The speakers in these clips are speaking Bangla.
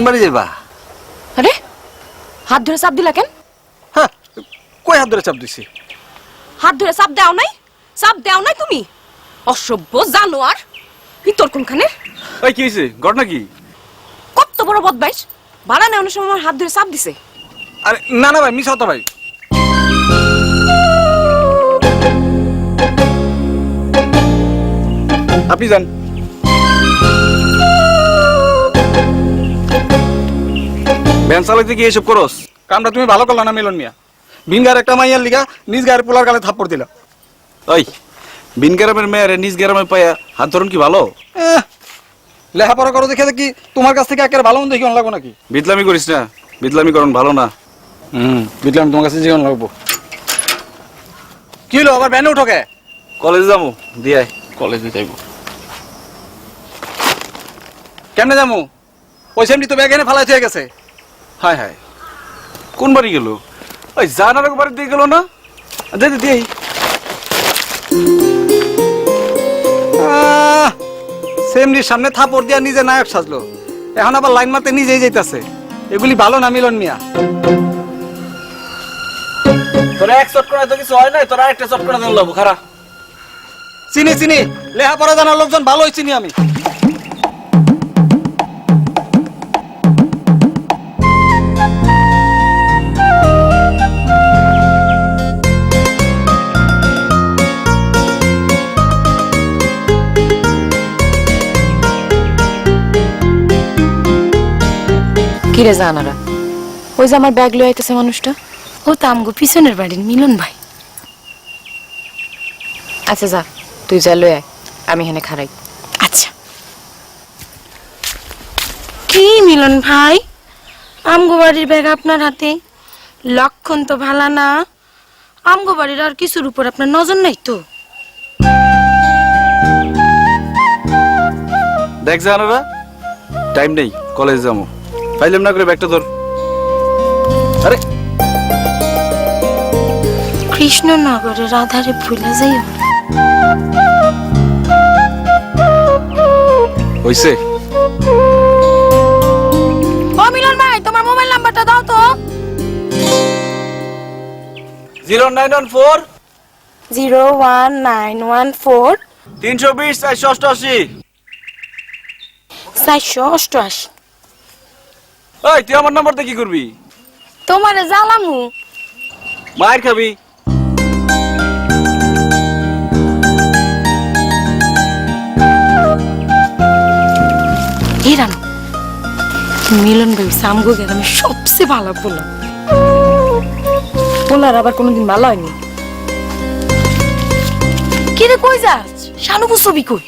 বাড়ি যাবা? আরে হাত ধরে চাপ দিলা কেন? হ্যাঁ, কই হাত ধরে চাপ দিছি? হাত ধরে চাপ দাও নাই? চাপ দাও নাই তুমি? অসভ্য জানোয়ার, ভিতর কোনখানে? ওই কি হয়েছে, ঘটনা কি? কত বড় বদমাইশ, ভাড়া নেওয়ার সময় আমার হাত ধরে চাপ দিছে। আরে না না ভাই, মিস হতো ভাই। আপনি যান। ভ্যান চালাইতে গিয়ে এসব করস? কামটা তুমি ভালো করলা না মিলন মিয়া। বিনগার একটা মাইয়ার লিগা নিজ গায়ের পোলার গালে থাপ্পড় দিলা। ওই বিন গ্রামের মেয়েরে নিজ গ্রামে পাইয়া হাত ধরুন কি ভালো? লেখাপড়া করো দেখে দেখি তোমার কাছ থেকে একেবারে ভালো মন্দ দেখি লাগবো নাকি? বিদলামি করিস না, বিদলামি করুন ভালো না। বিদলামি তোমার কাছে জীবন লাগবো। কি হলো আবার ভ্যানে উঠো কে? কলেজে যাবো, দিয়ে কলেজে যাইবো। কেমনে যাবো? ওই সেমনি তো ব্যাগ এনে ফালাই হয়ে গেছে। হায় হায়, কোন বাড়ি গেল? ওই জানার বাড়ি দিয়ে গেল না? দিদি দিই সেমনির সামনে থাপড় দিয়া নিজে নায়ক সাজলো, এখন আবার লাইন মারতে নিজেই যাইতেছে। এগুলি ভালো না মিলন মিয়া। তোরা এক চট করে তো কিছু হয় নাই, তোরা একটা চট করে দেন খারাপ। চিনি চিনি, লেখাপড়া জানার লোকজন ভালোই চিনি আমি। কিরে জানারা, ওই যে আমার ব্যাগ লয়ে আইতেছে মানুষটা, ও তো আমগো পিছনের বাড়ির মিলন ভাই। আচ্ছা যা, তুই যা লয়ে আয়, আমি এখানে খাড়াই। আচ্ছা। কি মিলন ভাই, আমগো বাড়ির ব্যাগ আপনার হাতে? লক্ষণ তো ভালো না। আমগো বাড়ির আর কিছুর উপর আপনার নজর নাই তো? দেখ জানারা, টাইম নেই, কলেজ যাবো। ফাইলাম না করে ব্যাগটা ধর। আরে কৃষ্ণনগরের আধারে ভুলে যাইও। হইছে? ও মিলন ভাই, তোমার মোবাইল নাম্বারটা দাও তো। 0914 01914 320 488। 488। ওই তুই আমার নাম্বারটা কি করবি? তোমারে জ্বালামু। মায়ের খাবি। রানু, মিলন ভাই আমগো গ্রামে সবচেয়ে ভালো পোলা। পোলার আবার কোনোদিন ভালো হয়নি। কিরে কই যাস? শানুকু ছবি কই?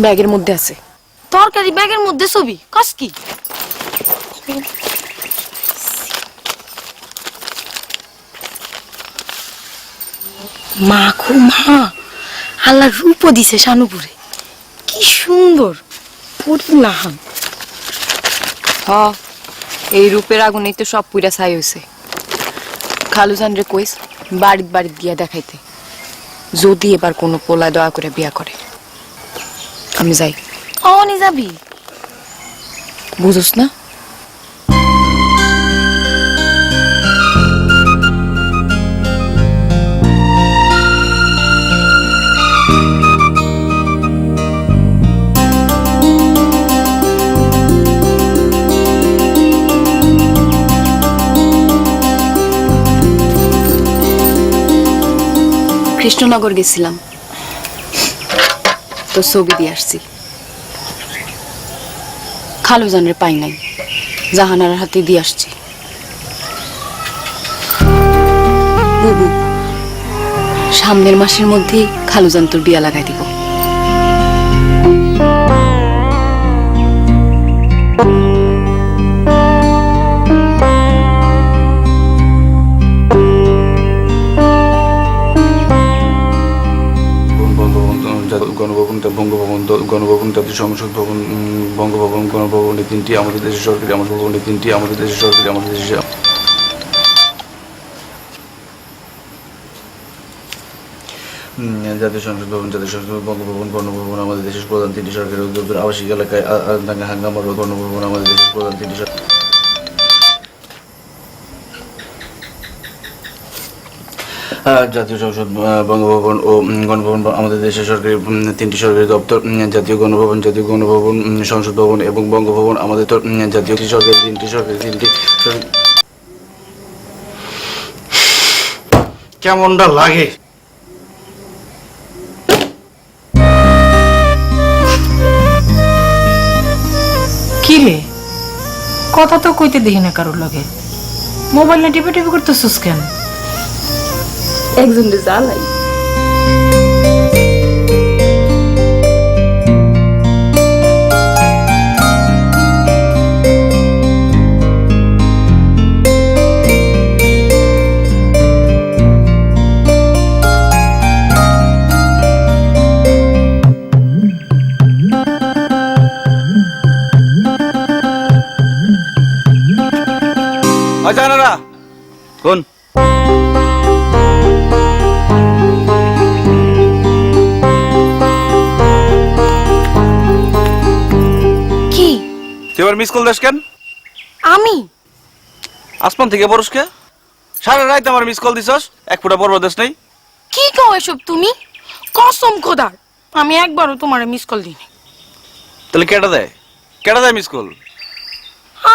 ব্যাগের মধ্যে আছে। তরকারি ব্যাগের মধ্যে ছবি কস কি? মা খু মা, আল্লাহ রূপ দিছে শানুপুরে, কি সুন্দর পরিলাহান। হ, এই রূপের আগুনেই তো সব পুইরা ছাই হয়েছে। খালুজান রে কইস বাড়িত বাড়িত গিয়া দেখাইতে, যদি এবার কোনো পোলায় দয়া করে বিয়া করে। আমি যাই। অনি যাবি? বুঝোস না? কৃষ্ণনগর গেছিলাম, তো ছবি দিয়ে আসছি। খালুজানের পাই নাই, জাহানার হাতে দিয়ে আসছি। বুবু, সামনের মাসের মধ্যেই খালুজান তোর বিয়া লাগাই দিব। গণভবন জাতীয় সংসদ ভবন, বঙ্গভবন, গণভবন, এই তিনটি আমাদের দেশের সরকারি। আমাদের ভবন, এই তিনটি আমাদের দেশের সরকারি। আমাদের দেশে জাতীয় সংসদ ভবন, জাতীয় সংসদ ভবন, বঙ্গভবন, গণভবন আমাদের দেশের প্রধান তিনটি সরকারি উদ্যোগের আবাসিক এলাকায় দাঙ্গা হাঙ্গামা রোধ। গণভবন আমাদের দেশের প্রধান তিনটি জাতীয় সংসদ বঙ্গভবন ও গণভবন আমাদের দেশের সরকারি তিনটি সরকারি দপ্তর। জাতীয় গণভবন, সংসদ ভবন এবং বঙ্গভবন আমাদের তো জাতীয় সরকারি তিনটি কেমনটা লাগে? কি রে, কথা তো কইতে দেখি না কারোর লগে। মোবাইল না টিপে টিপে করতেছিস কেন? একজন জ্বালাই। আচ্ছা না কোন কি তুই এবার মিস কল দেশ কেন? আমি আসমান থেকে বরসকে সারা রাত আমার মিস কল দিছস, এক ফুটা বড় দেশ নেই। কি কও এসব তুমি? কসম খোদার আমি একবারও তোমারে মিস কল দিইনি। তাহলে কেটা দেয় মিস কল?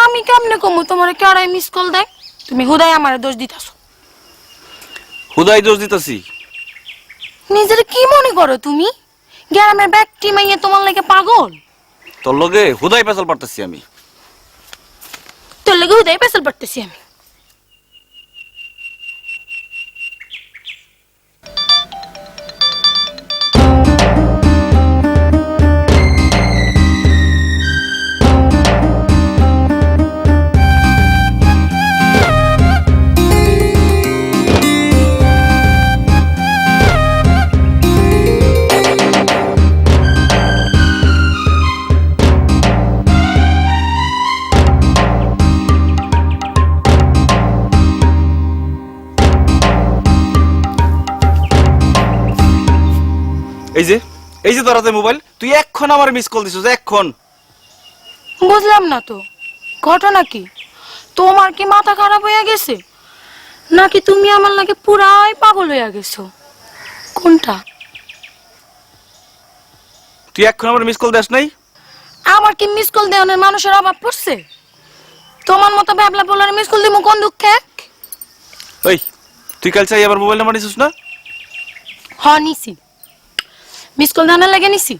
আমি কেমনে কমু তোমারে কেড়াই মিস কল দেয়? তুমি হুদাই আমারে দোষ দিতাছো। হুদাই দোষ দিতেছি? নিজের কি মনে করো তুমি? গ্রামের ব্যক্তি মাইয়া তোমার লাগে পাগল? তোর লগে হুদাই পেছাল পারতেছি আমি। তোর লাগে হুদাই পেছাল পারতেছি আমি। এই যে তোর হাতে মোবাইল, তুই এক্ষণ আমার মিস কল দিছিস, এক্ষণ। বুঝলাম না তো ঘটনা কি? তোমার কি মাথা খারাপ হয়ে গেছে নাকি তুমি আমার লাগে পুরাই পাগল হয়ে গেছো? কোনটা? তুই এক্ষণ আমার মিস কল দেস নাই? আমার কি মিস কল দেওয়ানোর মানুষের অভাব পড়ছে? তোমার মতো ভ্যাবলা বলার মিস কল দিমু কোন দুঃখে? ওই তুই কাল চাই আবার মোবাইল নাম্বার নিছিস না? নিছি। মিস কল দেওয়ানোর লাগে নিছি।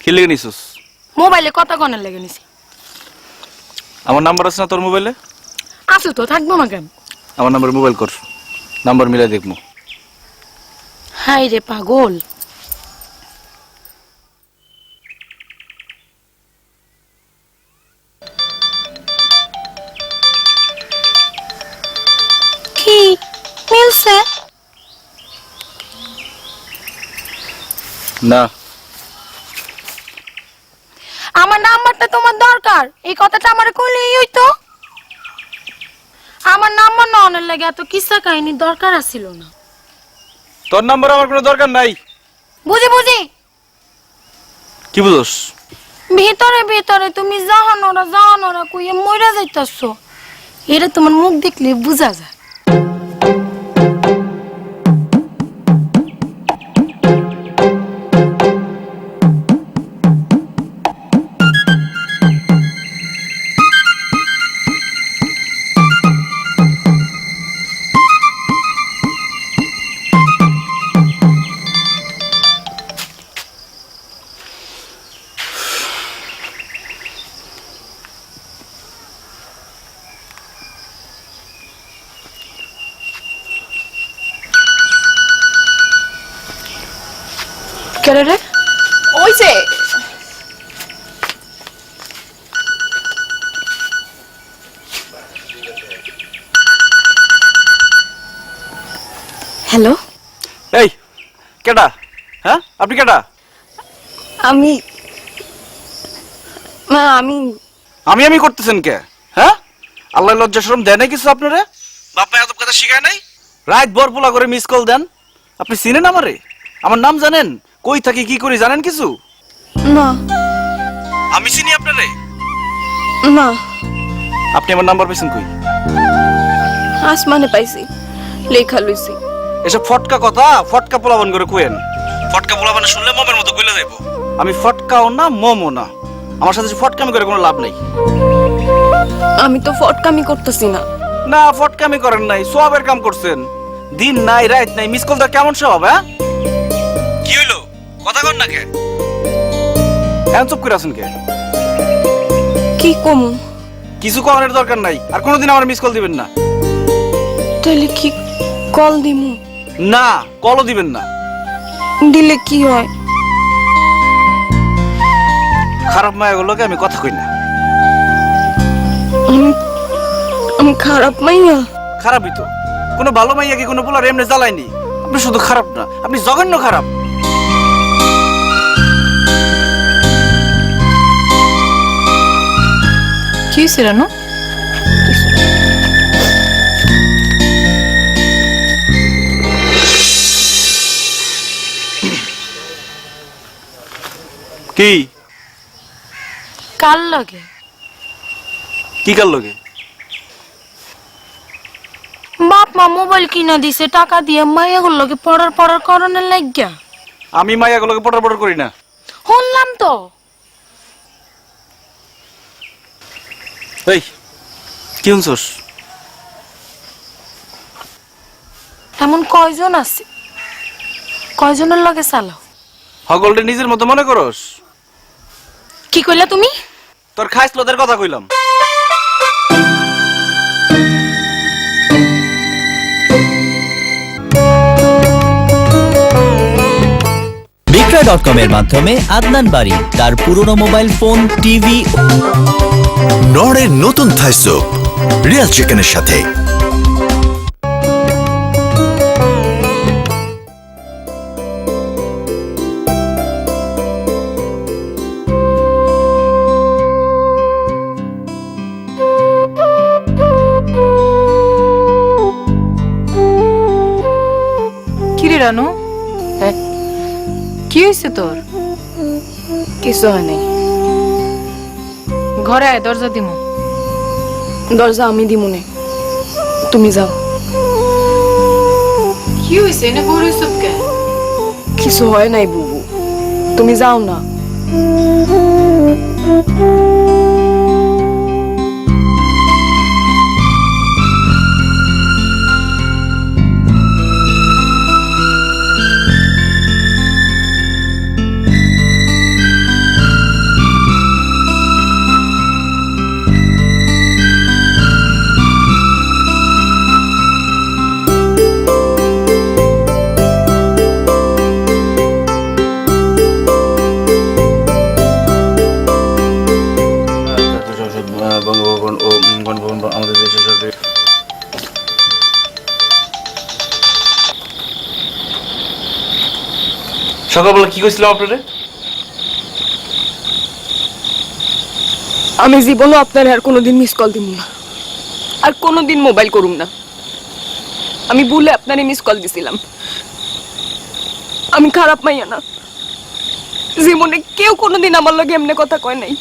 কি লেগে নিছিস? মোবাইলে কথা কনের লাগে নিছি। আমার নাম্বার আছে না তোর মোবাইলে? আছে তো, থাকবো না কেন? আমার নাম্বার মোবাইল কর, নাম্বার মিলাই দেখবো। হাই রে পাগল। কি মিলছে? না, আমার নাম্বারটা তোমার দরকার, এই কথাটা আমারে কইলেই হইতো। আমার নাম্বার নেওয়ার লাগে এত কিসা কাহিনী দরকার আছিল না। তোর নাম্বার আমার কোনো দরকার নাই। বুঝি কি বুঝোস? ভিতরে ভিতরে তুমি জাহানোরা কইয়া মইরা যাইতাছো, এটা তোমার মুখ দেখলে বুঝা যায়। কেরে রে? ওই যে হ্যালো, এই কেডা? হ্যাঁ, আপনি কেডা? আমি আমি আমি করতেছেন কে? হ্যাঁ, আল্লাহ লজ্জা শরম দেয় নাই কিছু আপনারে? বাপ মা এত কথা শিখায় নাই? রাত ভর পোলা করে মিস কল দেন, আপনি চিনেন আমারে? আমার নাম জানেন? কই থাকি, কি করি জানেন কিছু? না আমি চিনি আপনারে। না, আপনি আমার নাম্বার পেয়েছেন কই? আসমানে পাইছি, লেখা লইছি। এসব ফটকা কথা ফটকা পোলাবান করে কোয়েন। ফটকা পোলাবান শুনলে মমের মতো কইলে যাইব। আমি ফটকাও না মমও না, আমার সাথে ফটকামি করে কোনো লাভ নাই। আমি তো ফটকামি করতেছি না। না, ফটকামি করেন নাই, সবের কাম করছেন। দিন নাই রাত নাই মিস কলটা কেমন স্বভাব? হ্যাঁ, কি হইলো? কথা কন না কে? এমন চুপ করে আছেন কে? কি কমু? কিছু করার দরকার নাই, আর কোনোদিন আমার মিস কল দিবেন না। তাহলে কি কল দিমু? না, কলও দিবেন না। দিলে কি হয়? খারাপ মায়াগুলোকে আমি কথা কই না। আমি খারাপ মাইয়া? খারাপই তো। কোনো ভালো মাইয়া কি কোনো পোলার এমনি জ্বালায়নি? আপনি শুধু খারাপ না, আপনি জঘন্য খারাপ। কি হয়েছে রানু? কি কার লাগে? কি কার লগে? বাপ মা মোবাইল কিনা দিছে টাকা দিয়ে, মাইয়াগুলো লগে পড়ার করণের লাগিয়া। আমি মাইয়াগুলোকে পটার পটার করি না। শুনলাম তো। এই কি শুনছস? এমন কয়জন আছে? কয়জনের লগে চালাও? হগলটা নিজের মতো মনে করস? কি কইলা তুমি? তোর খাইস লোদের কথা কইলাম। বিক্রয়.com এর মাধ্যমে আদনান বাড়ি তার পুরনো মোবাইল ফোন, টিভি। নড়ের নতুন থাই স্যুপ রিয়াল চিকেনের সাথে। কিরে রানু, হ্যাঁ, কি হয়েছে তোর? কিছু হয় নাই। ঘরে আয়, দরজা দিমু। দরজা আমি দিমুনে, তুমি যাও। কি হয়েছে? এনে বড় হইছত কে? কিছু হয় নাই বুবু, তুমি যাও না। আমাদের দেশের সরকার সকালবেলা কি কইছিলাম আপনারে? আমি জীবনও আপনার আর কোনোদিন মিস কল দিব না, আর কোনোদিন মোবাইল করুম না। আমি ভুলে আপনারই মিস কল দিছিলাম। আমি খারাপ মাইয়া না, জীবনে কেউ কোনোদিন আমার লগে এমনি কথা কয় নাই।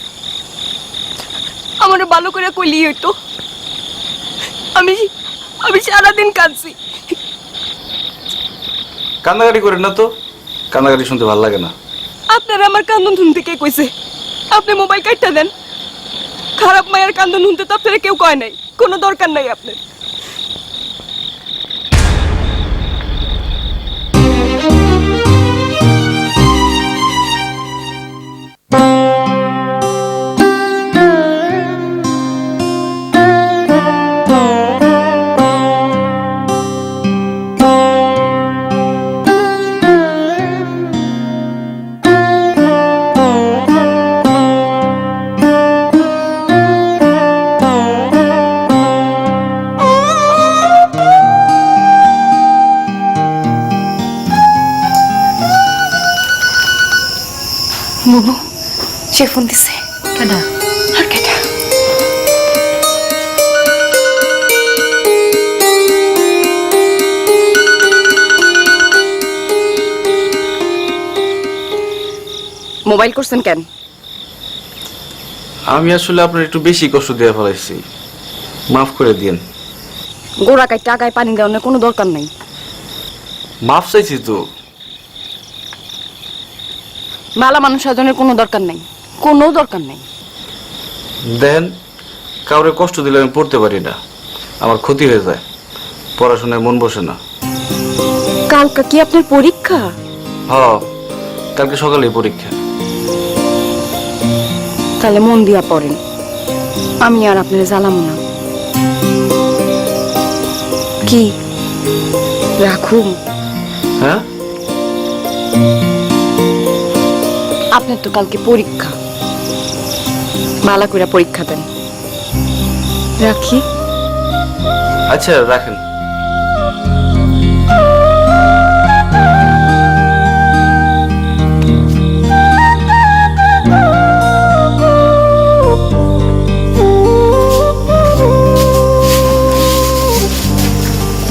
আমার ভালো করে কইলি হইতো। আমি আমি সারাদিন কাঁদছি। কান্নাকাটি করেন না তো, কান্নাকাটি শুনতে ভালো লাগে না। আপনারা আমার কান্দন শুনতে কে কইছে? আপনি মোবাইল কাটটা দেন। খারাপ মায়ের কান্দন শুনতে তো আপনারা কেউ কয় নাই, কোনো দরকার নাই আপনার। বুবু, সে ফোন দিছে। কেডা? আর কেটা? মোবাইল করছেন কেন? আমি আসলে আপনার একটু বেশি কষ্ট দিয়ে ফেলাইছি, মাফ করে দিন। গোড়া কাইটা আগায় পানি দেওয়ার কোনো দরকার নাই। মাফ চাইছি তো। ভালো মানুষ সাজনের কোনো দরকার নাই, কোনো দরকার নাই। দেন, কাউরে কষ্ট দিলে আমি পড়তে পারি না, আমার ক্ষতি হয়ে যায়, পড়াশোনায় মন বসে না। কালকা কি আপনার পরীক্ষা? হ, কালকে সকালেই পরীক্ষা। তাহলে মন দিয়া পড়েন, আমি আর আপনার জ্বালাম না। কি রাখুন? হ্যাঁ, আপনার তো কালকে পরীক্ষা, ভালো করে পরীক্ষা দেন। রাখি? আচ্ছা রাখেন।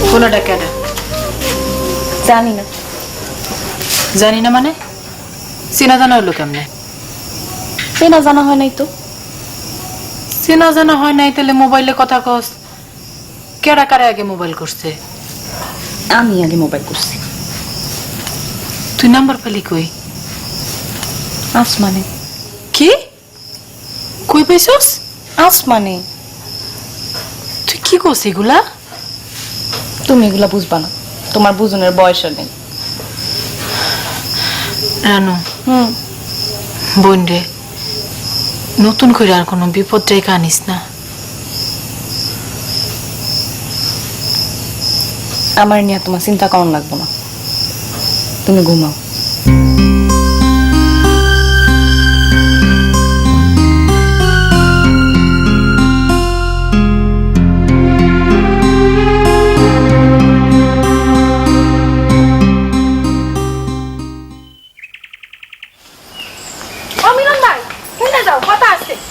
ফোনটা কেন? জানি না। জানি না মানে? চেনা জানা হলো কেমনে? চেনা জানা হয় নাই তো। চেনা জানা হয় নাই তাহলে মোবাইলে কথা কস? কেডা কারে আগে মোবাইল করছে? আমি আগে মোবাইল করছি। তুই নাম্বার পেলি কই? আসমানে। কি? কই পাইছস? আসমানে। তুই কি করছিস এগুলা? তুমি এগুলা বুঝবা না, তোমার বুঝনের বয়স নেই। রানু, হুম। বোন রে, নতুন করে আর কোনো বিপদ জায়গা আনিস না। আমার নিয়ে তোমার চিন্তা কেমন লাগবে না, তুমি ঘুমাও।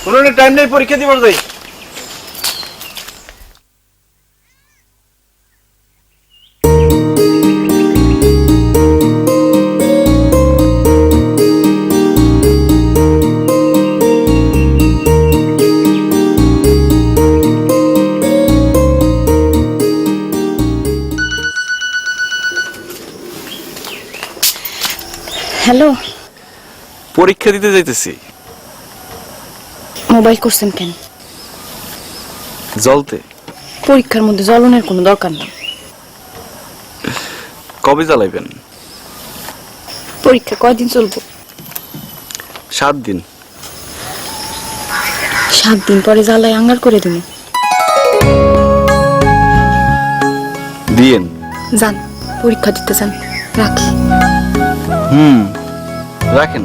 কোনো টাইম নেই, পরীক্ষা দিবার যাই। হ্যালো, পরীক্ষা দিতে যাইতেছি। মোবাইল করছেন কেন? জ্বলতে। পরীক্ষার মধ্যে জ্বলনের কোনো দরকার নেই। কবে জ্বালাইবেন? পরীক্ষা কয়দিন চলবো? 7 দিন। 7 দিন পরে জ্বালাই আঙ্গার করে দিন। দিয়েন। যান, পরীক্ষা দিতে যান। রাখি। রাখেন।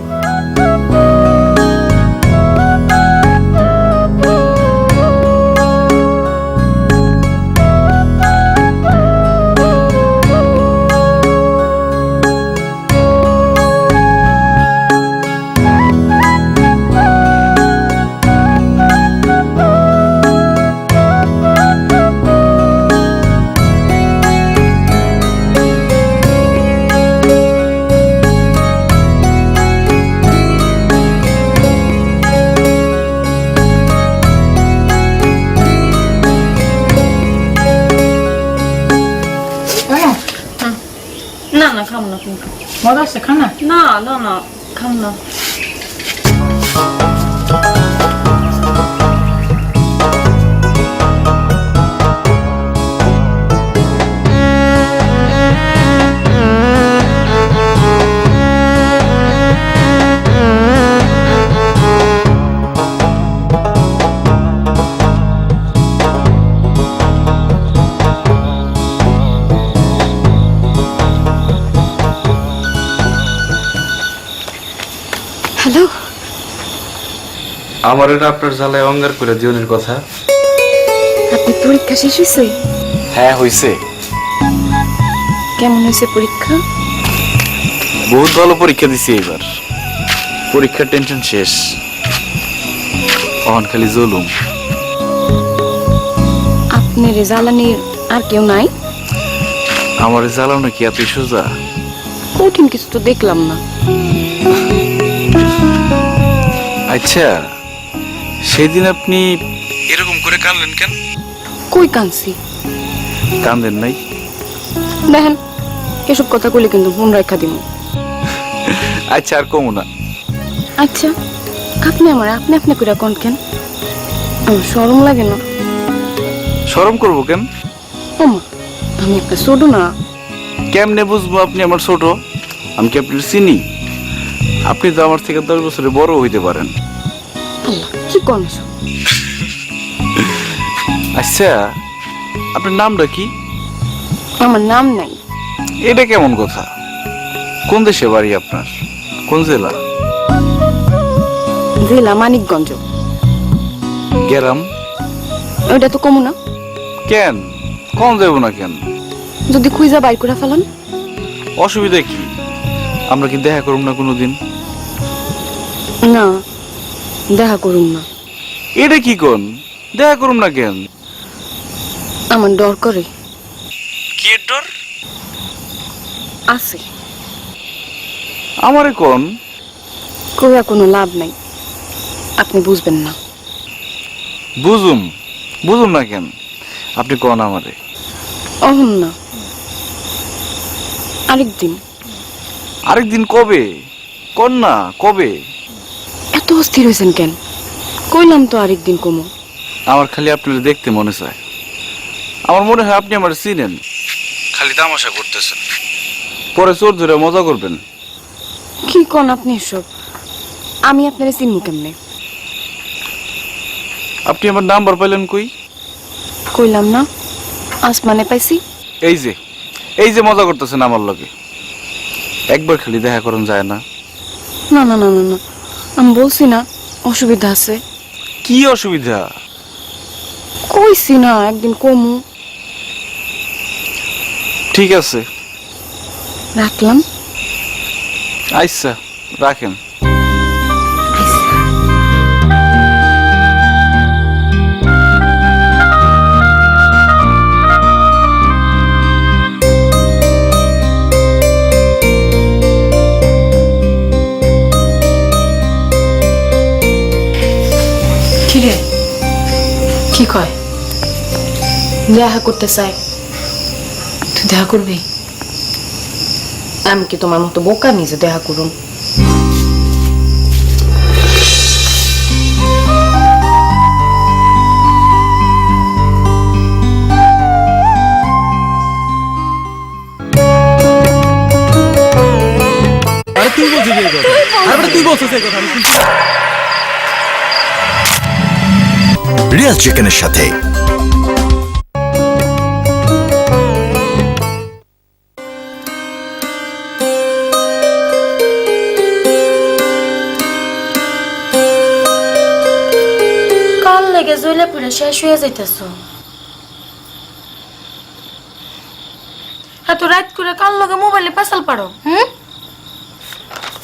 না না, খাম না। মজা আছে খানা? না না না, খাম না। হ্যালো, আমার এটা আপনার জ্বালায় অঙ্গার করে জীবনের কথা। আপনি পরীক্ষা শেষ হয়েছে? হ্যাঁ হইছে। কেমন হয়েছে পরীক্ষা? বহুত ভালো পরীক্ষা দিছি এবার। পরীক্ষার টেনশন শেষ, অহন খালি জুলুম। আপনার জ্বালানির আর কেউ নাই? আমার জ্বালানো কি এত সোজা? কঠিন কিছু তো দেখলাম না। আচ্ছা, সেদিন আপনি এরকম করে কাঁদলেন কেন? কই কানছি? কান্দেন নাই? দেখেন, এসব কথা কইলে কিন্তু মন রাখা দিব। আচ্ছা, আর কমু না। আচ্ছা, আপনি আমার আপনি আপনি করে কোন কেন? আমার শরম লাগে না? শরম করবো কেন? ওমা, আমি একটা ছোট না। কেমনে বুঝবো আপনি আমার ছোট? আমি কি আপনার চিনি? আপনি তো আমার থেকে 10 বছরে বড় হইতে পারেন। আল্লাহ, কি করছ? আচ্ছা, আপনার নামটা কি? আমার নাম নাই। এটা কেমন কথা? কোন দেশে বাড়ি আপনার? কোন জেলা? জেলা মানিকগঞ্জ। গ্রাম? ওইটা তো কমু না। কেন কম যাবো না কেন? যদি খুঁজা বাইর করে ফেলান? অসুবিধা কি? আমরা কি দেখা করুম না কোনোদিন? না, দেখা করুন না। এটা কি কোন? দেখা করুম না কেন? আমার ডর করে। কি ডর? আছে। আমারে কোন? কইয়া কোনো লাভ নাই, আপনি বুঝবেন না। বুঝুম না কেন? আপনি কোন আমারে? অহন না, আরেকদিন। আরেকদিন কবে? কোন না কবে? এত অস্থির হয়েছেন কেন? কইলাম তো আরেকদিন কমো। আমার খালি আপনার দেখতে মনে চায়। আমার মনে হয় আপনি আমার চিনেন, খালি তামাশা করতেছেন। পরে চোর ধরে মজা করবেন। কি কোন আপনি এসব? আমি আপনারা চিনমু কেমনে? আপনি আমার নাম্বার পাইলেন কই? কইলাম না, আসমানে পাইছি। এই যে মজা করতেছেন আমার লগে। একবার খালি দেখা করুন যায় না? না না না না না, আমি বলছি না অসুবিধা আছে। কি অসুবিধা? কইছি না একদিন কমু। ঠিক আছে, রাখলাম। আচ্ছা রাখেন। কিরে, কি কয়? দেখা করতে চাই। তুই দেখা করবি? আমি কি তোমার মতো বোকা নিজে দেখা করুন? রিয়াল চিকেনের সাথে কাল লেগে জইলে পুরো শেষ হয়ে যাইতেছ। এত রাত করে কাল লগে মোবাইলে পেছাল পারো?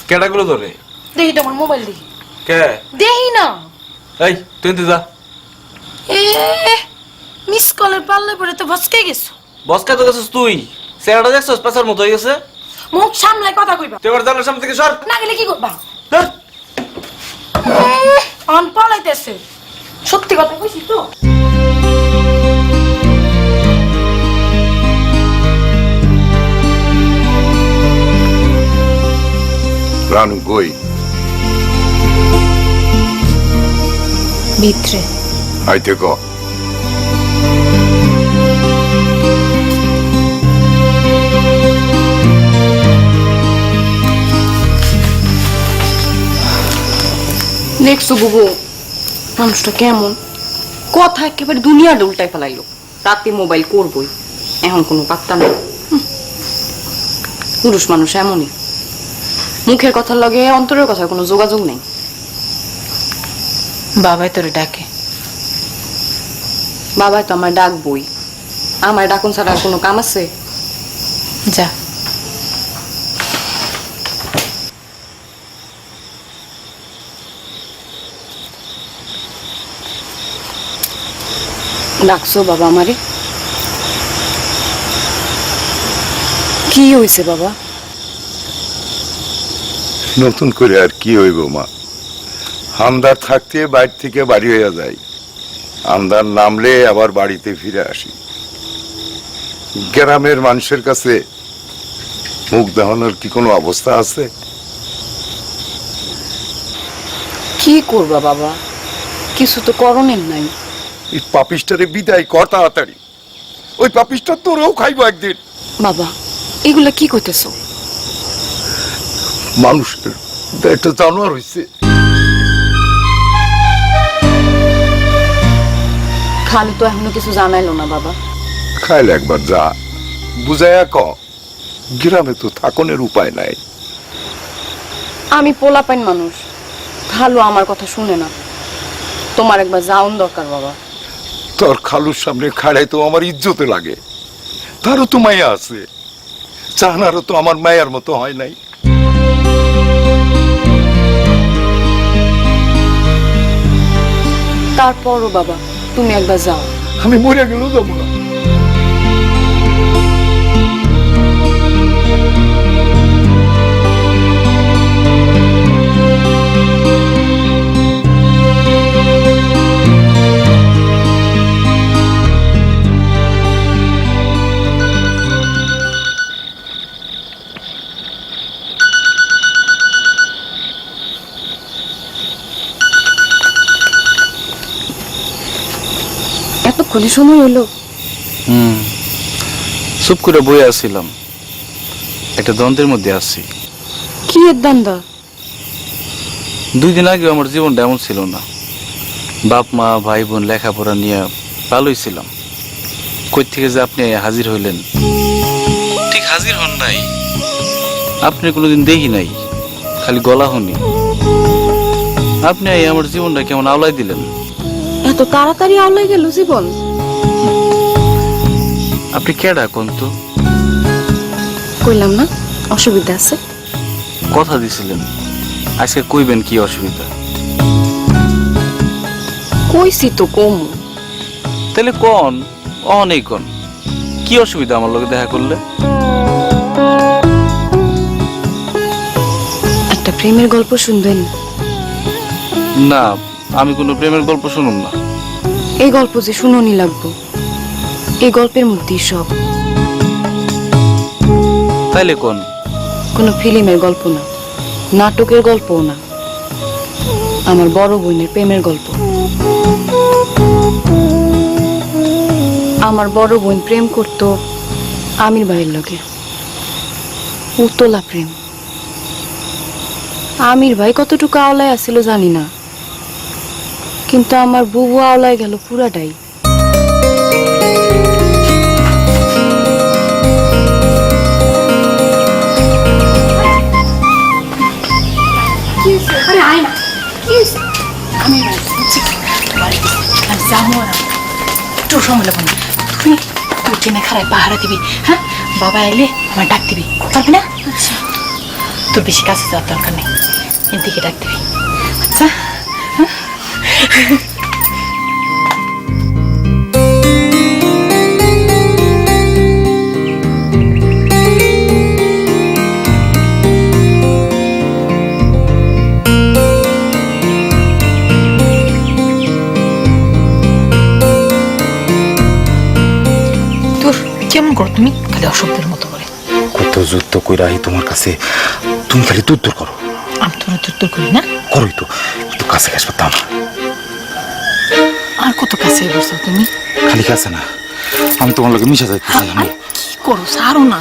কেডাগুলো ধরে? দেখি তোমার মোবাইল দেখি। কে? দেখি না। এই তুই যা। এ মিস কলের পাল্লে পরে তো ভসকে গেছো। বসকা তো গেছিস তুই। চেহারাটা দেখছস পেছার মতো হয়ে গেছে। মুখ সামলাই কথা কইবা। তুই এবার জানার সামনে থেকে সর। না গেলে কি করবা? ধর। অন পালাইতেছে। সত্যি কথা কইছি তো। রানু কই? ভিতরে। আইতে ক। দেখছো বুবু মানুষটা কেমন? কথা একেবারে দুনিয়াটা উল্টায় ফেলাইলো। রাতে মোবাইল করবই, এখন কোনো পাত্তা নেই। পুরুষ মানুষ এমনই, মুখের কথার লগে অন্তরের কথার কোনো যোগাযোগ নেই। বাবাই তোরে ডাকে। বাবাই তো আমার ডাকবই, আমার ডাকুন ছাড়া আর কোনো কাম আছে? যা। ডাকছো বাবা আমারে? কি হয়েছে বাবা? নতুন করে আর কি হইব মা? আন্দার থাকতে বাইরে থেকে বাড়ি হয়ে যায়, আন্দার নামলে আবার বাড়িতে ফিরে আসি। গ্রামের মানুষের কাছে মুখ দেখানোর কি কোনো অবস্থা আছে? কি করবা বাবা, কিছু তো করণের নাই। এই পাপিষ্টারে বিদায় কর তাড়াতাড়ি, ওই পাপিষ্টা তোরেও খাইবো একদিন। বাবা এগুলা কি করতেছো? মানুষের একটা জানোয়ার হয়েছে। খালু তো এখনো কিছু জানাইলো না বাবা। খাইলে একবার যা, বুঝাইয়া ক, গ্রামে তো থাকনের উপায় নাই। আমি পোলাপাইন মানুষ, খালু আমার কথা শুনে না। তোমার একবার যাওন দরকার বাবা। তোর খালুর সামনে খাড়াই তো আমার ইজ্জতে লাগে, তারও তো মায়া আছে, চাহনারও তো আমার মায়ার মতো হয় নাই। তারপরও বাবা তুমি একবার যাও। আমি মরে গেলেও যাবো না। এতক্ষণে সময় হলো? চুপ করে বই আসছিলাম, একটা দ্বন্দ্বের মধ্যে আছি। কি এর দান্দা? 2 দিন আগে আমার জীবনটা এমন ছিল না। বাপ মা ভাই বোন লেখাপড়া নিয়ে ভালোই ছিলাম। কই থেকে যে আপনি হাজির হইলেন? ঠিক হাজির হন নাই, আপনি কোনোদিন দেখি নাই, খালি গলা শুনি। আপনি আমার জীবনটা কেমন আওলাই দিলেন। এত তাড়াতাড়ি আওলাই গেল জীবন? আপনি কেডা কোন তো? কইলাম না অসুবিধা আছে। কথা দিছিলেন আজকে কইবেন কি অসুবিধা। কইছি তো কম। তাহলে কোন অনেক কোন কি অসুবিধা আমার লগে দেখা করলে? একটা প্রেমের গল্প শুনবেন? না, আমি কোনো প্রেমের গল্প শুনুন না। এই গল্প যে শুনুনি লাগবো, এই গল্পের মধ্যেই সব। তাইলে কোন? কোনো ফিল্মের গল্প না, নাটকের গল্পও না, আমার বড় বোনের প্রেমের গল্প। আমার বড় বোন প্রেম করত আমির ভাইয়ের লগে, উতলা প্রেম। আমির ভাই কতটুকু আওলায় আসছিল জানি না, কিন্তু আমার বুবু আওলায় গেল পুরাটাই। একটু সময় লাগবে না, তুমি ট্রেনে খারাপ পাহারা দিবি। হ্যাঁ, বাবা এলে আমার ডাক দিবি, পারবি না? তোর বেশি কাছে যাওয়ার দরকার নেই, এদিকে ডাক দিবি। আচ্ছা কেমন করো তুমি? খালি অসভ্যের মতো করে। কত যুদ্ধ কইরা আহি তোমার কাছে, তুমি খালি দূর দূর করো। আমি তোরা দূর করি না? করোই তো, একটু কাছে কাছে পারতাম। আর কত কাছে বসছো তুমি? খালি কাছে না, আমি তোমার লোকে মিশা যাইতে চাই। আমি কি করো? সারো না,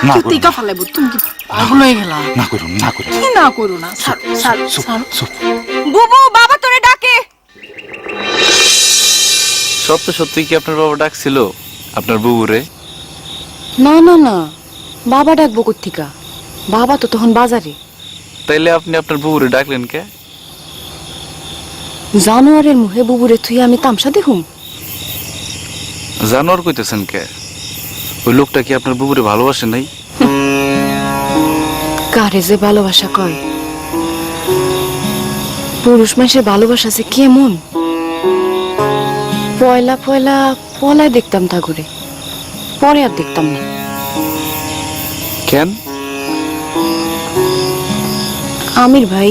না কেউ টিকা ফেলাইব। তুমি কি পাগল হয়ে গেলা? না করো, না করো, কি না করো না? সারো সারো সারো। চুপ। বুবু, বাবা তোরে ডাকে। সত্য সত্যি কি আপনার বাবা ডাকছিল আপনার বুবুরে? না না না, বাবা ডাকবো কোত্থিকা? বাবা তো তখন বাজারে। তাইলে আপনি আপনার বুবুরে ডাকলেন কে? জানোয়ারের মুখে বুবুরে থুই আমি তামসা দেখুম? জানোয়ার কইতেছেন কে? ওই লোকটা কি আপনার বুবুরে ভালোবাসে নাই? কারে যে ভালোবাসা কয়? পুরুষ মানুষের ভালোবাসা যে কেমন? পয়লা পয়লা পলায় দেখতাম তা করে, পরে আর দেখতাম না। কেন? আমির ভাই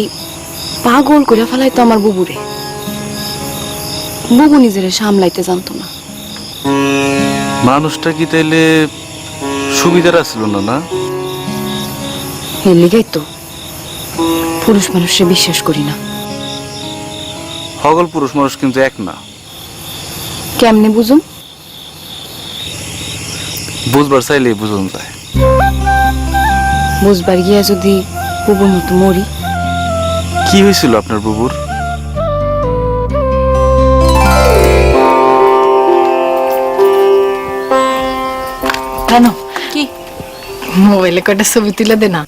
পাগল করে ফেলাই তো আমার বুবুরে। বুবু নিজেরে সামলাইতে জানতো না। মানুষটা কি তাইলে সুবিধার আসলো না? না, এর লিগাই তো পুরুষ মানুষে বিশ্বাস করি না। সকল পুরুষ মানুষ কিন্তু এক না। কেমনে বুঝুম? বুঝবার চাইলেই বুঝুন যায়। বুঝবার গিয়া যদি বুবুর মতো মরি। কি হয়েছিল আপনার বুবুর? কেন কি? মোবাইলে কয়টা ছবি তুলে দে না।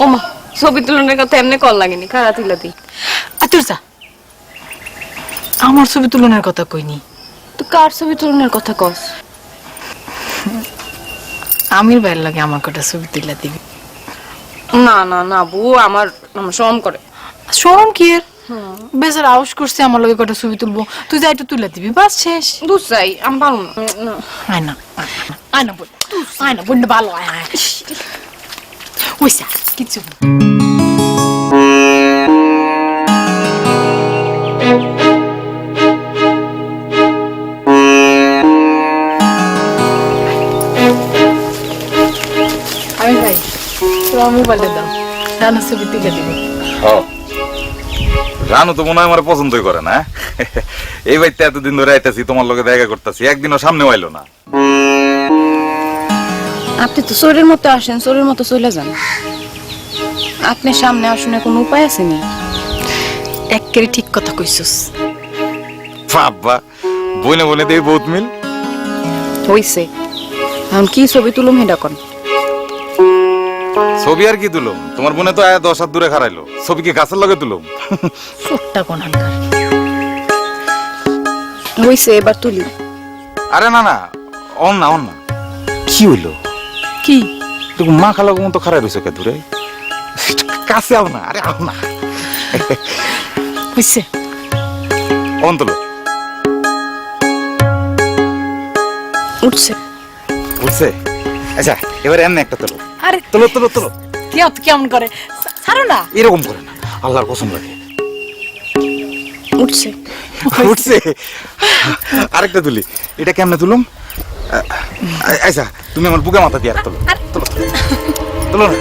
ওমা, ছবি তুলনের কথা এমনি কল লাগেনি, খারাপ তুলাতি। তোর যা, আমার ছবি তুলনার কথা কইনি। তো কার ছবি তুলনের কথা কস? আমির বাইর লাগে আমার কয়টা ছবি তুলে দিবি। না না না বউ, আমার শরম করে। শরম কি এর? বেচারা আউস করছে আমার লগে কয়টা ছবি তুলবো, তুই যাই একটু তুলে দিবি, বাস শেষ। দুধ চাই, আমি পারবো না। আয় না, আয় না বোন, আয় না বোন, ভালো আয় আয়। ওইসা কিছু না। আমি ভাই তোমার মোবাইলটা দাও, রান্নার ছবি তুলে দিব। রানু তো মনে হয় আমার পছন্দই করে না। এই বাড়িতে এতদিন ধরে আইতাছি, তোমার লগে দেখা করতেছি, একদিনও সামনে আইলো না। আপনি তো চোরের মতো আসেন, চোরের মতো চলে যান। আপনার সামনে আসুনের কোনো উপায় আছে নি? একেবারে ঠিক কথা কইছস। বাবা, বইনে বইনে দেই বহুত মিল। হইছে, এখন কি ছবি তুলুম হেডা কোন? ছবি আর কি তুলুম? তোমার বোনে তো 10 হাত দূরে খারাইলো, ছবি কি গাছের লগে তুলুম? ছোট্টা কোনানকার। হইছে, এবার তুলি। আরে না না, অন না অন না। কি হইলো? কি তুমি মা খালা মতো খারাই রইছো কে দূরে? কাছে আও না, আরে আও না। হইছে? অন তুলো। উঠছে। উঠছে? আচ্ছা, এবারে এমনি একটা তুলো। আরে তুলো তুলো তুলো। কেমন করে? ছাড়ো না। এরকম করে না, আল্লাহর কসম লাগে। উঠছে। উঠছে? আরেকটা তুলি। এটা কেমনে তুলুম? আচ্ছা, তুমি আমার বুকে মাথা দিয়ে আর তুলো। তুলো তুলো না।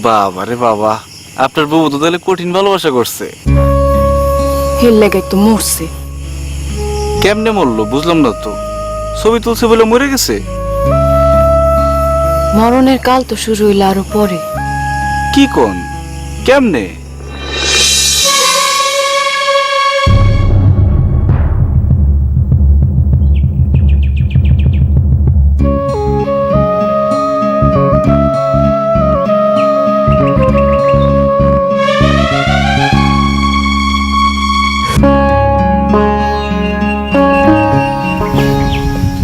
বাবা রে বাবা, আপনার বুবু তো তাহলে কঠিন ভালোবাসা করছে। হেল লাগাই তো মরছে। কেমনে মরলো বুঝলাম না তো। ছবি তুলছে বলে মরে গেছে? মরণের কাল তো শুরু হইলো আরো পরে। কি কোন? কেমনে?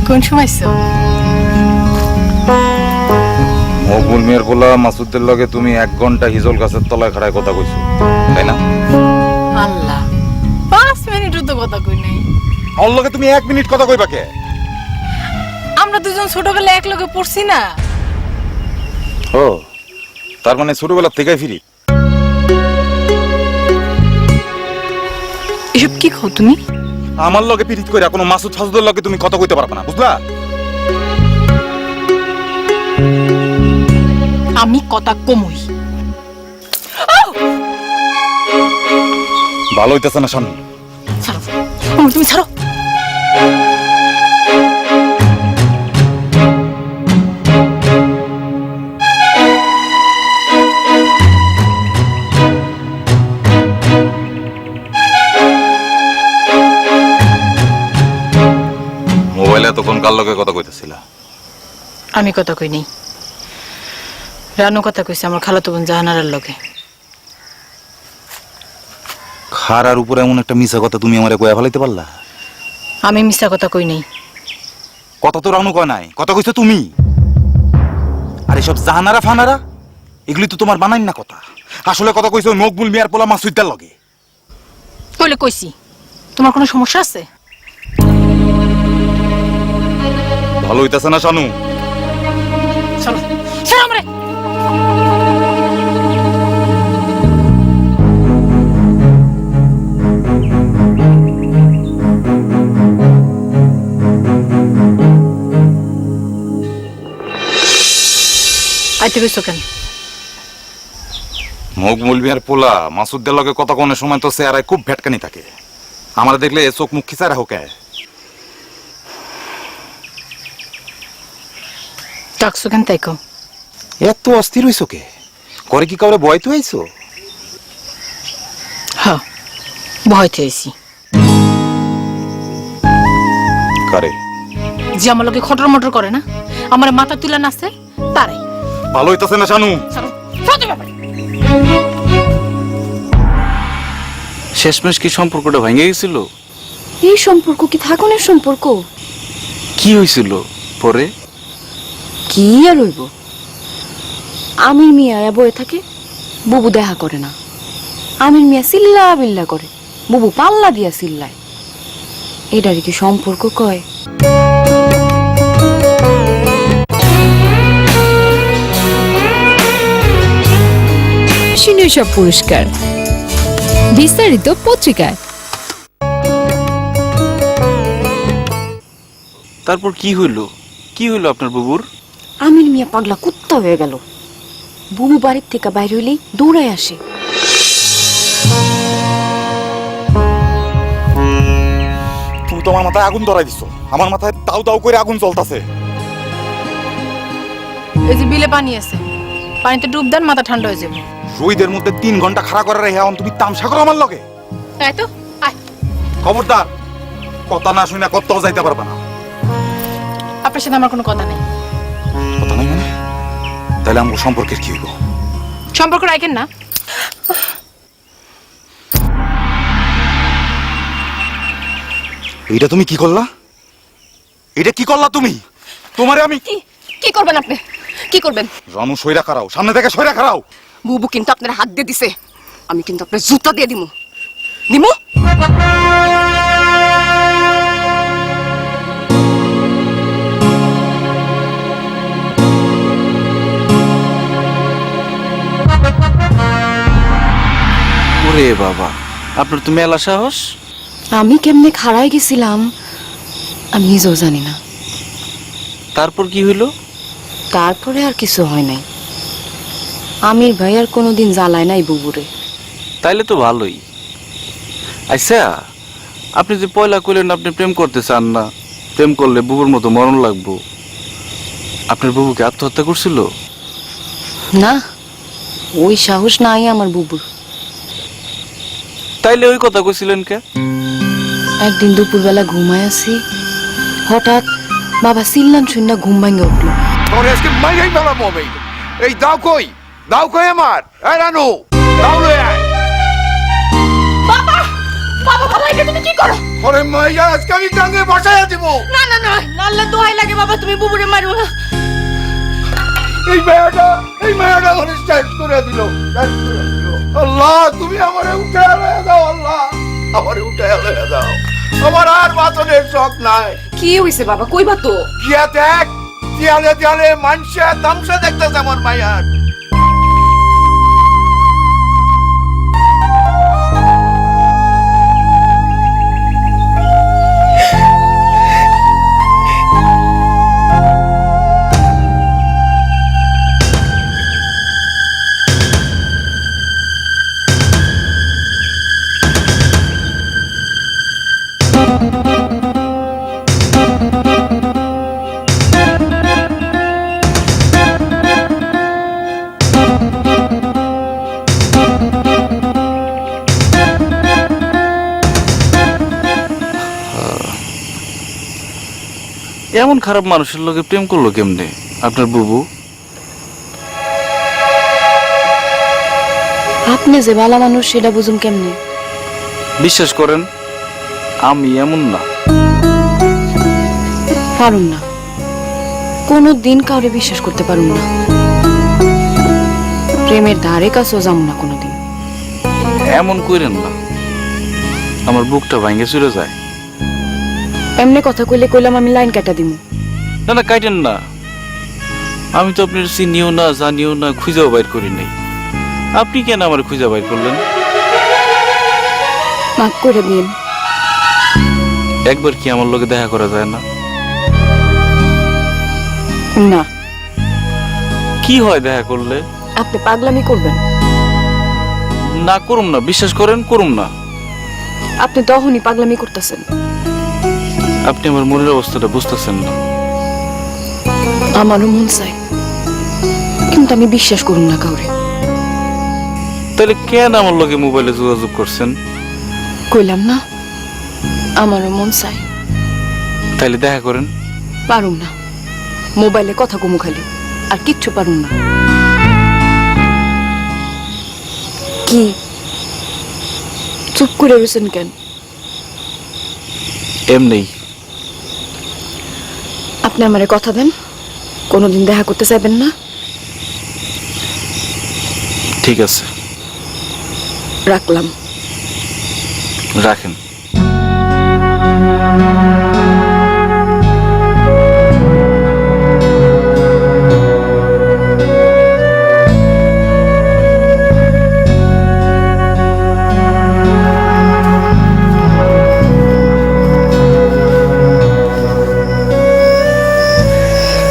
কোন সময়? মকবুল মিয়ার পোলা মাসুদের লগে তুমি 1 ঘন্টা হিজল গাছের তলায় খাড়ায় কথা কইছো, তাই না? আল্লাহ, 5 মিনিটও তো কথা কই নাই। ওর লগে তুমি 1 মিনিট কথা কইবা কে? আমরা দুজন ছোটবেলায় এক লগে পড়ছি না। ও, তার মানে ছোটবেলা থেকেই ফিরি। এসব কি খাও তুমি? আমার লগে পিরিত কইরা কোনো মাসুদ ফাসুদের লগে তুমি কথা কইতে পারবা না, বুঝলা? আমি কথা কমই। ভালো হইতেছে না শানু। ছাড়ো, তুমি ছাড়ো। মোবাইলে তখন কার লগে কথা কইতেছিলা? আমি কথা কই নাই, রানু কথা কইছে আমার খালাতো বোন জাহানারার লগে। খারার উপরে এমন একটা মিছা কথা তুমি আমারে কইয়া ফেলাইতে পারলা? আমি মিছা কথা কই নাই। কথা তো রানু কয় নাই, কথা কইছো তুমি। আর এসব জাহানারা ফানারা এগুলি তো তোমার বানাইন না কথা। আসলে কথা কইছো মকবুল মিয়ার পোলা মাসুদার লগে। কইলে কইছি, তোমার কোনো সমস্যা আছে? ভালো হইতাছে না শানু। চলো ছাড় আমারে। আইতে কইছো কেন? মকবুল মিয়ার পোলা মাসুদের লগে কথা কোনের সময় তো চেহারায় খুব ভেটকানি থাকে। আমার দেখলে চোখ মুখ খিচারা হোকে। ডাকছো কেন তাই কও? এত অস্থির হইছো কে? করে কি কাউরে বয়তো আইছো? হ্যাঁ, ভয়তে আইছি। করে যে আমার লোকে খটর মটর করে না, আমার মাথা তুলে নাচে তারাই। ভালো হইতাছে না শানু? শেষমেশ কি সম্পর্কটা ভেঙে গেছিল? এই সম্পর্ক কি থাকুনের সম্পর্ক? কি হয়েছিল পরে? কি আর হইব? আমির মিয়া বয়ে থাকে, বুবু দেখা করে না। আমির মিয়া চিল্লা বিল্লা করে, বুবু পাল্লা দিয়া চিল্লায়। এটারই কি সম্পর্ক কয়? শীর্ষ পুরস্কার বিস্তারিত পত্রিকায়। তারপর কি হইল? কি হইল আপনার বুবুর? আমির মিয়া পাগলা কুত্তা হয়ে গেল। বুবু বাড়ির থেকে বাইরে হইলেই দৌড়ায় আসে। তুমি তো আমার মাথায় আগুন ধরাই দিছো। আমার মাথায় দাউ দাউ করে আগুন জ্বলতাছে। এই যে বিলে পানি আছে, পানিতে ডুব দেন, মাথা ঠান্ডা হয়ে যাবে। রোদের মধ্যে 3 ঘন্টা খাড়া করে রেখে এখন তুমি তামসা করো আমার লগে? তাই তো, আয়। খবরদার, কথা না শুনে কোথাও যাইতে পারবে না। আপনার সাথে আমার কোনো কথা নেই। কথা নাই মানে? তাহলে আমার সম্পর্কের কি হইব? সম্পর্ক রাখেন না। এইটা তুমি কি করলা? এটা কি করলা তুমি? তোমারে আমি কি করবেন আপনি? কি করবেন? রানু সইরা খারাও, সামনে থেকে সইরা খারাও। বুবু কিন্তু আপনার হাত দিয়ে দিছে, আমি কিন্তু আপনার জুতা দিয়ে দিমু। দিমু? ওরে বাবা, আপনার তো মেলা সাহস। আমি কেমনে খাড়াই গেছিলাম আমি নিজেও জানি না। তারপর কি হইল? তারপরে আর কিছু হয় নাই। আমির ভাই আর কোনোদিন জ্বালায় নাই বুবুরে। তাইলে তো ভালোই। আচ্ছা, আপনি যে পয়লা কইলেন আপনি প্রেম করতে চান না, প্রেম করলে বুবুর মতো মরণ লাগবো, আপনার বুবুকে আত্মহত্যা করছিল? না, ওই সাহস নাই আমার বুবুর। তাইলে ওই কথা কইছিলেন কে? একদিন দুপুরবেলা ঘুমায় আছি, হঠাৎ বাবা চিল্লান শুনে ঘুম ভাঙে উঠলো। তোর আজকে মাইরাই ফেলাম আমি। এই দাও কই? দাও কই আমার? এই রানু, দাও লয়ে আয়। বাবা বাবা, এটা তুমি কি করো? ওরে মাইয়া, আজকে আমি টাঙ্গে বসাইয়া দিব। না না না, আল্লাহ দোহাই লাগে বাবা, তুমি বুবুরে মারো না। এই মায়াটা আমার স্টাইল করে দিল। আল্লাহ, তুমি আমারে উঠে লয়ে দাও। আল্লাহ, আমারে উঠে লয়ে দাও। আমার আর বাঁচনের শখ নাই। কি হইছে বাবা, কইবা তো? গিয়া দেখ, দেয়ালে দেয়ালে মানুষে তামসা দেখতেছে আমার মায়ার। এমন খারাপ মানুষের লগে প্রেম করলো কেমনে আপনার বুবু? আপনি যে ভালো মানুষ সেটা বুঝুম কেমনে? বিশ্বাস করেন, আমি এমন না। পারুম না, কোনো দিন কাউরে বিশ্বাস করতে পারুম না। প্রেমের ধারে কাছেও যাম না কোনোদিন। এমন কইরেন না, আমার বুকটা ভাঙে চলে যায়। এমনি কথা কইলে কইলাম আমি লাইন কাটা দিমু। না না, কাটেন না। আমি তো আপনার চিনিও না জানিও না খুঁজেও বাইর করি নাই। আপনি কেন আমার খুঁজে বাইর করলেন? মাফ করে দিন। একবার কি আমার লোকে দেখা করা যায় না? না, কি হয় দেখা করলে? আপনি পাগলামি করবেন। না করুম না, বিশ্বাস করেন করুম না। আপনি তখনই পাগলামি করতেছেন। আপনি আমার মনের অবস্থাটা বুঝতেছেন না। আমারও মন চাই, কিন্তু আমি বিশ্বাস করুন না কাউরে। তাহলে কেন আমার লোকে মোবাইলে যোগাযোগ করছেন? কইলাম না, আমারও মন চাই। তাইলে দেখা করেন। পারুম না, মোবাইলে কথা কমু খালি, আর কিচ্ছু পারুম না। কি চুপ করে রয়েছেন কেন? এমনি। আপনি আমারে কথা দেন, কোনোদিন দেখা করতে চাইবেন না? ঠিক আছে, রাখলাম। রাখেন।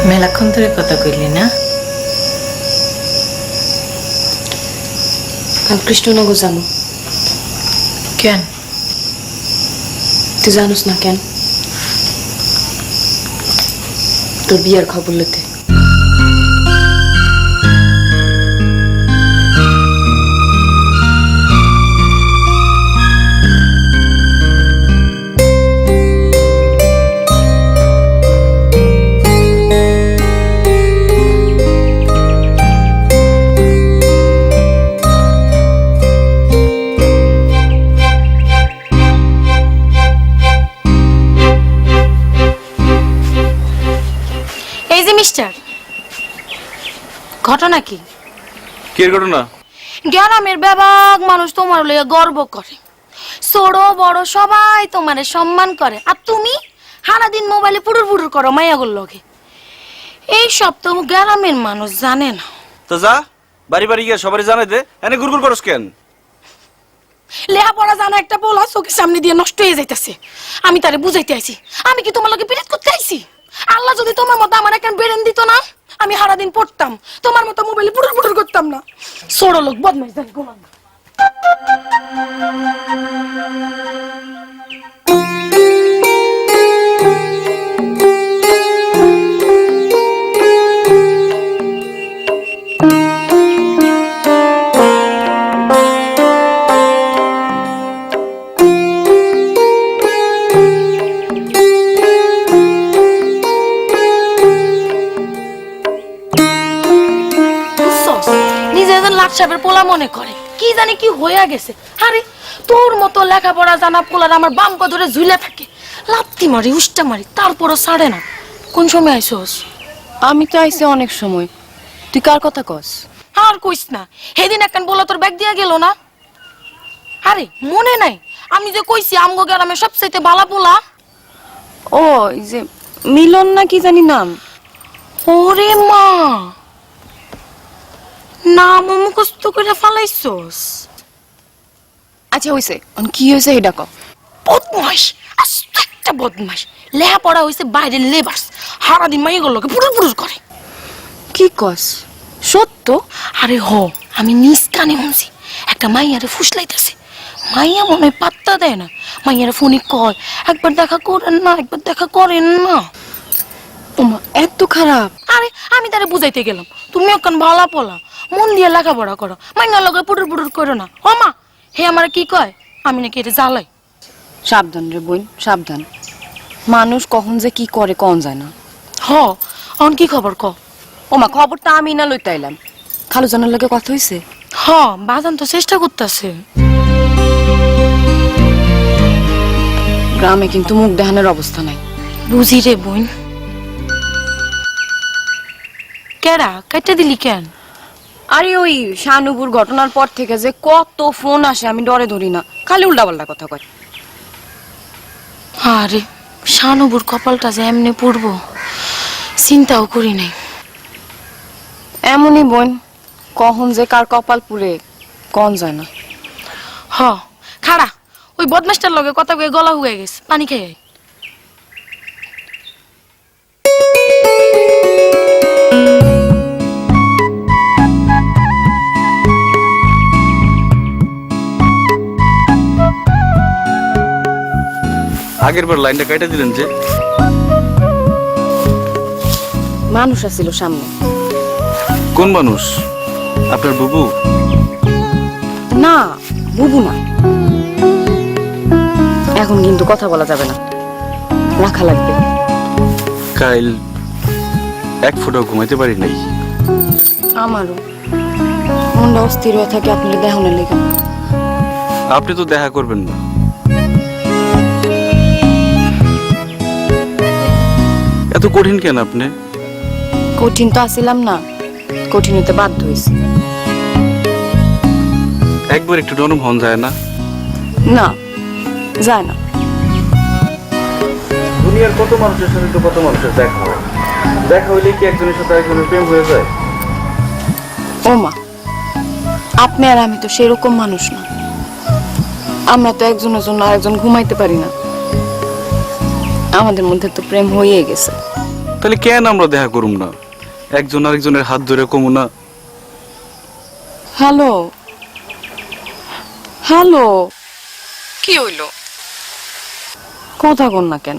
মেলাক্ষণ ধরে কথা কইলি না? কাল কৃষ্ণনগর যাবো। কেন? তুই জানোস না কেন? তোর বিয়ার খবর লইতে। এই যে মিস্টার, ঘটনা কি? কি ঘটনা? গ্রামের ব্যাপক মানুষ তোমার লইয়া গর্ব করে, ছোট বড় সবাই তোমারে সম্মান করে, আর তুমি সারাদিন মোবাইলে পুরুর পুরুর করো মাইয়াগুর লগে। এই সব তো গ্রামের মানুষ জানে না। তো যা বাড়ি বাড়ি গিয়ে সবারই জানাই দে, এনে গুড়গুড় করস কেন? লেখাপড়া জানা একটা পোলা চোখের সামনে দিয়ে নষ্ট হয়ে যাইতেছে, আমি তারে বুঝাইতে আইছি। আমি কি তোমার লগে বিরোধ করতে আইছি? আল্লাহ যদি তোমার মতো আমার একটা বেরেন দিত না, আমি সারাদিন পড়তাম, তোমার মতো মোবাইলে পুরুর পুরুর করতাম না। ছোট লোক বদমাইশ জানি গোলাম। সাহেবের পোলা মনে করে কি জানি কি হইয়া গেছে। আরে তোর মতো লেখাপড়া জানা পোলার আমার বামক ধরে ঝুলে থাকে, লাত্তি মারি উষ্টা মারি, তারপরও ছাড়ে না। কোন সময় আইসোস? আমি তো আইছি অনেক সময়। তুই কার কথা কস? আর কইস না, সেদিন একখান পোলা তোর ব্যাগ দিয়া গেল না? আরে মনে নাই আমি যে কইছি আমগো গ্রামে সবচাইতে ভালো পোলা? ও এই যে মিলন না কি জানি নাম। ওরে মা, নাম মুখস্থ করে ফালাইছস? আচ্ছা হইছে, কি হয়েছে এটা ক। বদমাস, আস্ত একটা বদমাস। লেখাপড়া হইছে বাইরের লেবার্স, সারাদিন মাইগুলোর লোকে পুরুর পুরুর করে। কি কস? সত্য? আরে হ, আমি নিজ কানে শুনছি একটা মাইয়ারে ফুসলাইতেছে। মাইয়া মনে হয় পাত্তা দেয় না, মাইয়ারে ফোনে কয় একবার দেখা করেন না, একবার দেখা করেন না। ওমা এত খারাপ? আরে আমি তারে বুঝাইতে গেলাম তুমি এখন ভালা পোলা, মন দিয়ে লেখাপড়া করো, মাইয়ার লগে পুরুর পুরুর করো না। ও মা, হে আমার কি কয় আমি নাকি এটা জ্বালাই। সাবধান রে বোন, সাবধান। মানুষ কখন যে কি করে কন যায় না। হ, এখন কি খবর ক? ওমা খবরটা আমি না লইতে আইলাম। খালু জানার লগে কথা হইছে? হ, বাজান তো চেষ্টা করতেছে। গ্রামে কিন্তু মুখ দেখানোর অবস্থা নাই। বুঝি রে বোন। কেডা কাইটা দিলি কেন? আরে ওই শানুপুর ঘটনার পর থেকে যে কত ফোন আসে আমি ডরে ধরি না, খালি উল্টাপাল্টা কথা কয়। আরে শানুবুর কপালটা যে এমনি পড়বো চিন্তাও করি নাই। এমনই বোন, কখন যে কার কপাল পুড়ে কন যায় না। হ খাড়া, ওই বদমাসটার লগে কথা কয়ে গলা হুয়ে গেছে, পানি খেয়ে আয়। আগের বার লাইনটা কেটে দিলেন যে। মানুষ আছিল সামনে। কোন মানুষ? আপনার বুবু? না, বুবু না। এখন কিন্তু কথা বলা যাবে না, রাখা লাগবে। কাইল এক ফুটাও ঘুমাইতে পারি নাই। আমারও মনটা অস্থির হয়ে থাকে আপনার দেহনের লেগে। আপনি তো দেখা করবেন না। এত কঠিন কেন আপনি? কঠিন তো আসিলাম না, কঠিন হতে বাধ্য হয়েছি। একবার একটু নরম হন যায় না? না, যায় না। দুনিয়ার কত মানুষের সাথে তো কত মানুষের দেখা হয়, দেখা হইলে কি একজনের সাথে একজনের প্রেম হয়ে যায়? ও মা, আপনি আর আমি তো সেরকম মানুষ না। আমরা তো একজনের জন্য আরেকজন ঘুমাইতে পারি না। আমাদের মধ্যে তো প্রেম হয়ে গেছে। তাহলে কেন আমরা দেখা করুম না? একজন আরেকজনের হাত ধরে কমু না? হ্যালো, হ্যালো, কি হইল? কথা কন না কেন?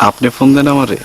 আপনি ফোন দেন আমারে?